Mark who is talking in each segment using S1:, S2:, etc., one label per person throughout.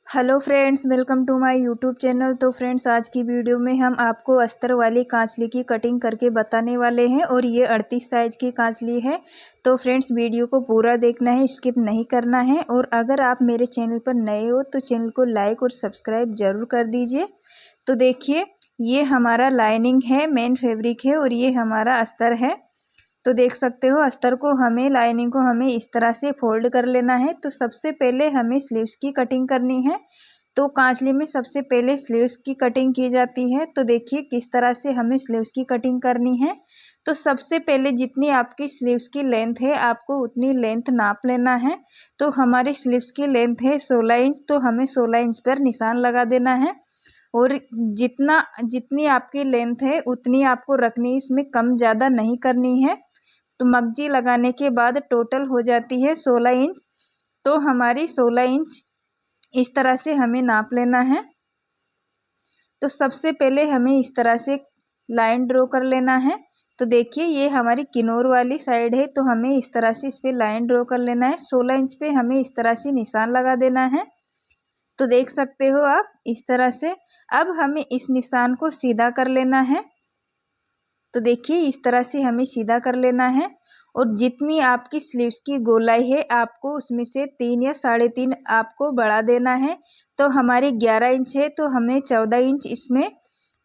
S1: Hello friends, welcome to my YouTube channel. तो friends, आज की वीडियो में हम आपको अस्तर वाली कांचली की कटिंग करके बताने वाले हैं और ये 38 साइज की कांचली है। तो फ्रेंड्स, वीडियो को पूरा देखना है, स्किप नहीं करना है। और अगर आप मेरे चैनल पर नए हो तो चैनल को लाइक और सब्सक्राइब ज़रूर कर दीजिए। तो देखिए, ये हमारा लाइनिंग है, मेन फैब्रिक है और ये हमारा अस्तर है। तो देख सकते हो, अस्तर को हमें, लाइनिंग को हमें इस तरह से फोल्ड कर लेना है। तो सबसे पहले हमें स्लीव्स की कटिंग करनी है। तो कांचली में सबसे पहले स्लीव्स की कटिंग की जाती है। तो देखिए किस तरह से हमें स्लीव्स की कटिंग करनी है। तो सबसे पहले जितनी आपकी स्लीव्स की लेंथ है, आपको उतनी लेंथ नाप लेना है। तो हमारी स्लीव्स की लेंथ है 16 इंच, तो हमें 16 इंच पर निशान लगा देना है। और जितनी आपकी लेंथ है उतनी आपको रखनी, इसमें कम ज़्यादा नहीं करनी है। तो मगजी लगाने के बाद टोटल हो जाती है 16 इंच। तो हमारी 16 इंच इस तरह से हमें नाप लेना है। तो सबसे पहले हमें इस तरह से लाइन ड्रॉ कर लेना है। तो देखिए, ये हमारी किनोर वाली साइड है, तो हमें इस तरह से इस पर लाइन ड्रॉ कर लेना है। 16 इंच पे हमें इस तरह से निशान लगा देना है। तो देख सकते हो आप इस तरह से। अब हमें इस निशान को सीधा कर लेना है। तो देखिए, इस तरह से हमें सीधा कर लेना है। और जितनी आपकी स्लीव्स की गोलाई है, आपको उसमें से 3 या 3.5 आपको बढ़ा देना है। तो हमारी 11 इंच है, तो हमने 14 इंच इसमें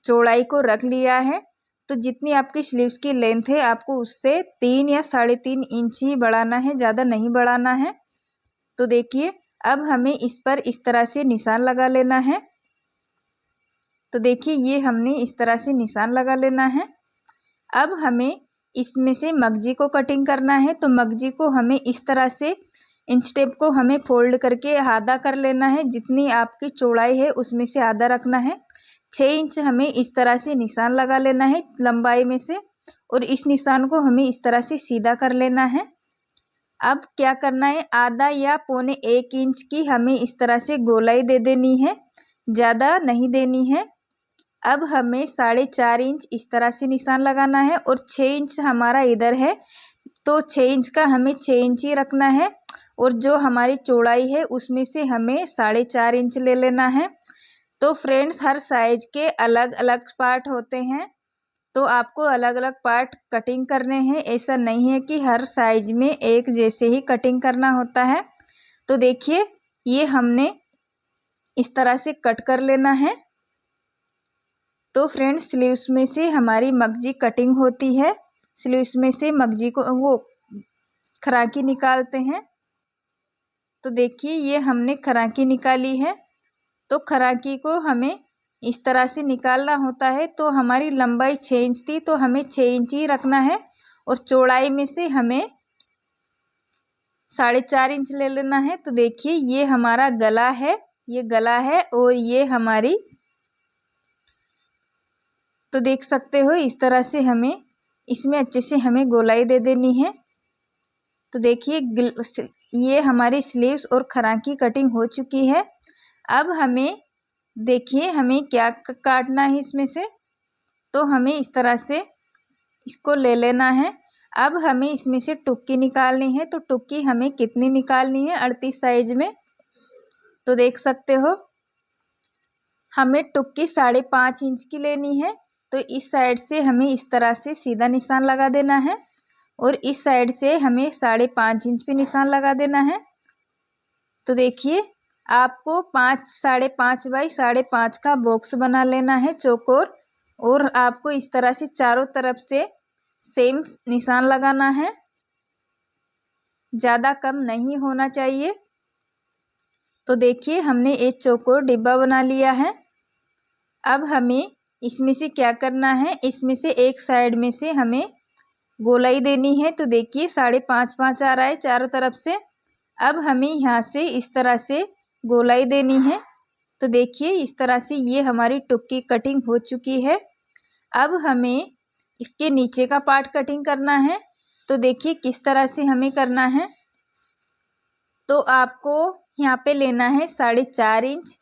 S1: चौड़ाई को रख लिया है। तो जितनी आपकी स्लीव्स की लेंथ है, आपको उससे 3 या 3.5 इंच ही बढ़ाना है, ज़्यादा नहीं बढ़ाना है। तो देखिए, अब हमें इस पर इस तरह से निशान लगा लेना है। तो देखिए, ये हमने इस तरह से निशान लगा लेना है। अब हमें इसमें से मगजी को कटिंग करना है। तो मगजी को हमें इस तरह से इंच टेप को हमें फोल्ड करके आधा कर लेना है। जितनी आपकी चौड़ाई है उसमें से आधा रखना है। 6 इंच हमें इस तरह से निशान लगा लेना है लंबाई में से। और इस निशान को हमें इस तरह से सीधा कर लेना है। अब क्या करना है, आधा या पौने 1 इंच की हमें इस तरह से गोलाई दे देनी है, ज़्यादा नहीं देनी है। अब हमें 4.5 इंच इस तरह से निशान लगाना है। और 6 इंच हमारा इधर है, तो 6 इंच का हमें 6 इंच ही रखना है। और जो हमारी चौड़ाई है उसमें से हमें 4.5 इंच ले लेना है। तो फ्रेंड्स, हर साइज के अलग अलग पार्ट होते हैं, तो आपको अलग अलग पार्ट कटिंग करने हैं। ऐसा नहीं है कि हर साइज में एक जैसे ही कटिंग करना होता है। तो देखिए, ये हमने इस तरह से कट कर लेना है। तो फ्रेंड्स, स्लीव्स में से हमारी मगजी कटिंग होती है। स्लीव्स में से मगजी को वो खराकी निकालते हैं। तो देखिए, ये हमने खराकी निकाली है। तो खराकी को हमें इस तरह से निकालना होता है। तो हमारी लंबाई 6 इंच थी, तो हमें 6 इंच ही रखना है। और चौड़ाई में से हमें 4.5 इंच ले लेना है। तो देखिए, ये हमारा गला है, ये गला है और ये हमारी, तो देख सकते हो इस तरह से हमें इसमें अच्छे से हमें गोलाई दे देनी है। तो देखिए, ये हमारी स्लीव्स और खराकी कटिंग हो चुकी है। अब हमें देखिए, हमें क्या काटना है इसमें से। तो हमें इस तरह से इसको ले लेना है। अब हमें इसमें से टुक्की निकालनी है। तो टुक्की हमें कितनी निकालनी है, 38 साइज में। तो देख सकते हो, हमें टुक्की 5.5 इंच की लेनी है। तो इस साइड से हमें इस तरह से सीधा निशान लगा देना है। और इस साइड से हमें 5.5 इंच पे निशान लगा देना है। तो देखिए, आपको 5.5 बाई 5.5 का बॉक्स बना लेना है चौकोर। और आपको इस तरह से चारों तरफ से सेम निशान लगाना है, ज़्यादा कम नहीं होना चाहिए। तो देखिए, हमने एक चौकोर डिब्बा बना लिया है। अब हमें इसमें से क्या करना है, इसमें से एक साइड में से हमें गोलाई देनी है। तो देखिए, 5.5 आ रहा है चारों तरफ से। अब हमें यहाँ से इस तरह से गोलाई देनी है। तो देखिए, इस तरह से ये हमारी टुक्की कटिंग हो चुकी है। अब हमें इसके नीचे का पार्ट कटिंग करना है। तो देखिए, किस तरह से हमें करना है। तो आपको यहाँ पे लेना है 4.5 इंच,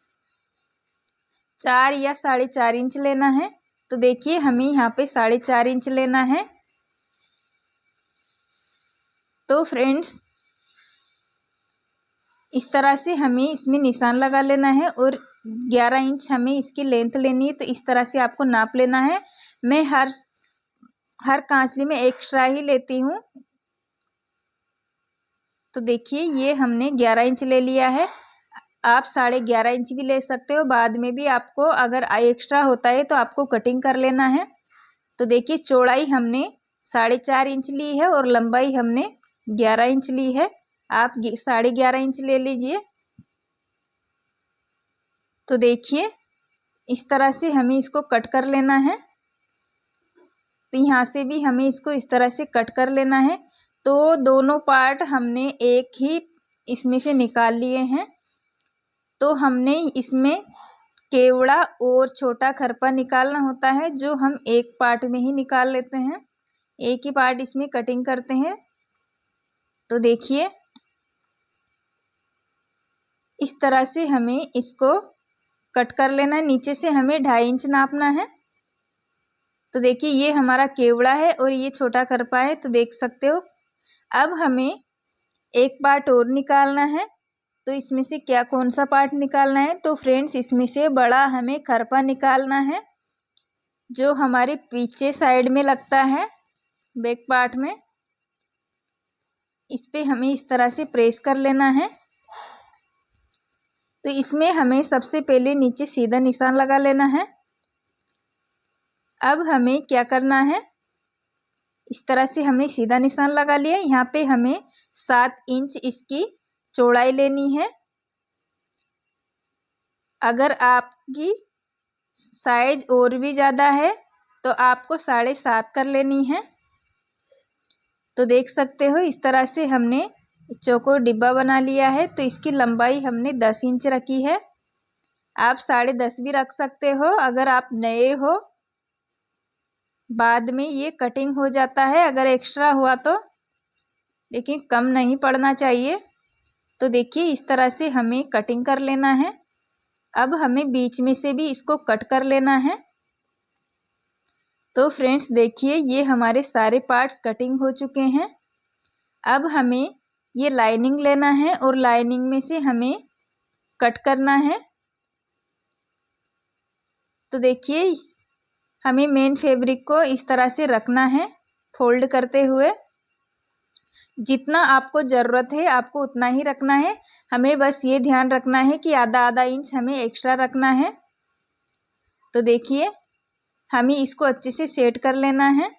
S1: 4 या 4.5 इंच लेना है। तो देखिए, हमें यहाँ पे 4.5 इंच लेना है। तो फ्रेंड्स, इस तरह से हमें इसमें निशान लगा लेना है और 11 इंच हमें इसकी लेंथ लेनी है। तो इस तरह से आपको नाप लेना है। मैं हर कांचली में एक्स्ट्रा ही लेती हूँ। तो देखिए ये हमने 11 इंच ले लिया है। आप 11.5 इंच भी ले सकते हो। बाद में भी आपको अगर एक्स्ट्रा होता है तो आपको कटिंग कर लेना है। तो देखिए चौड़ाई हमने 4.5 इंच ली है और लंबाई हमने 11 इंच ली है। आप 11.5 इंच ले लीजिए। तो देखिए इस तरह से हमें इसको कट कर लेना है। तो यहाँ से भी हमें इसको इस तरह से कट कर लेना है। तो दोनों पार्ट हमने एक ही इसमें से निकाल लिए हैं। तो हमने इसमें केवड़ा और छोटा खरपा निकालना होता है, जो हम एक पार्ट में ही निकाल लेते हैं। एक ही पार्ट इसमें कटिंग करते हैं। तो देखिए इस तरह से हमें इसको कट कर लेना है। नीचे से हमें 2.5 इंच नापना है। तो देखिए ये हमारा केवड़ा है और ये छोटा खरपा है। तो देख सकते हो। अब हमें एक पार्ट और निकालना है। तो इसमें से कौन सा पार्ट निकालना है? तो फ्रेंड्स इसमें से बड़ा हमें खरपा निकालना है, जो हमारे पीछे साइड में लगता है, बैक पार्ट में। इस पे हमें इस तरह से प्रेस कर लेना है। तो इसमें हमें सबसे पहले नीचे सीधा निशान लगा लेना है। अब हमें क्या करना है, इस तरह से हमने सीधा निशान लगा लिया। यहाँ पे हमें 7 इंच इसकी चौड़ाई लेनी है। अगर आपकी साइज और भी ज़्यादा है तो आपको 7.5 कर लेनी है। तो देख सकते हो इस तरह से हमने चौकोर डिब्बा बना लिया है। तो इसकी लंबाई हमने 10 इंच रखी है। आप 10.5 भी रख सकते हो अगर आप नए हो। बाद में ये कटिंग हो जाता है अगर एक्स्ट्रा हुआ तो, लेकिन कम नहीं पड़ना चाहिए। तो देखिए इस तरह से हमें कटिंग कर लेना है। अब हमें बीच में से भी इसको कट कर लेना है। तो फ्रेंड्स देखिए ये हमारे सारे पार्ट्स कटिंग हो चुके हैं। अब हमें ये लाइनिंग लेना है और लाइनिंग में से हमें कट करना है। तो देखिए हमें मेन फैब्रिक को इस तरह से रखना है, फोल्ड करते हुए। जितना आपको ज़रूरत है आपको उतना ही रखना है। हमें बस ये ध्यान रखना है कि आधा इंच हमें एक्स्ट्रा रखना है। तो देखिए हमें इसको अच्छे से सेट कर लेना है।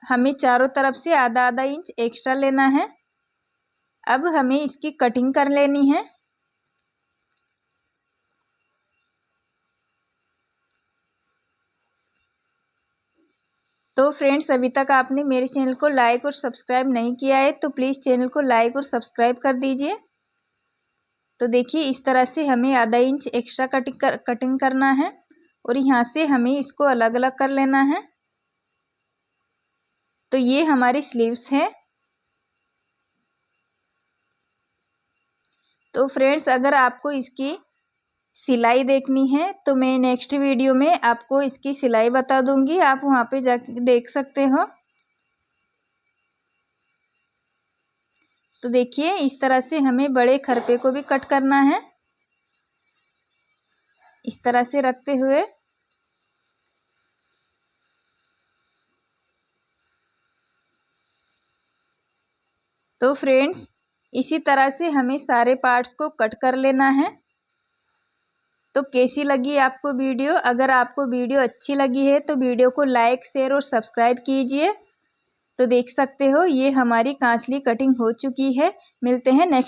S1: हमें चारों तरफ से आधा इंच एक्स्ट्रा लेना है। अब हमें इसकी कटिंग कर लेनी है। तो फ्रेंड्स अभी तक आपने मेरे चैनल को लाइक और सब्सक्राइब नहीं किया है तो प्लीज़ चैनल को लाइक और सब्सक्राइब कर दीजिए। तो देखिए इस तरह से हमें आधा इंच एक्स्ट्रा कटिंग करना है और यहाँ से हमें इसको अलग अलग कर लेना है। तो ये हमारी स्लीव्स है। तो फ्रेंड्स अगर आपको इसकी सिलाई देखनी है तो मैं नेक्स्ट वीडियो में आपको इसकी सिलाई बता दूंगी, आप वहाँ पे जाके देख सकते हो। तो देखिए इस तरह से हमें बड़े खरपे को भी कट करना है, इस तरह से रखते हुए। तो फ्रेंड्स इसी तरह से हमें सारे पार्ट्स को कट कर लेना है। तो कैसी लगी आपको वीडियो? अगर आपको वीडियो अच्छी लगी है तो वीडियो को लाइक शेयर और सब्सक्राइब कीजिए। तो देख सकते हो ये हमारी कांचली कटिंग हो चुकी है। मिलते हैं नेक्स्ट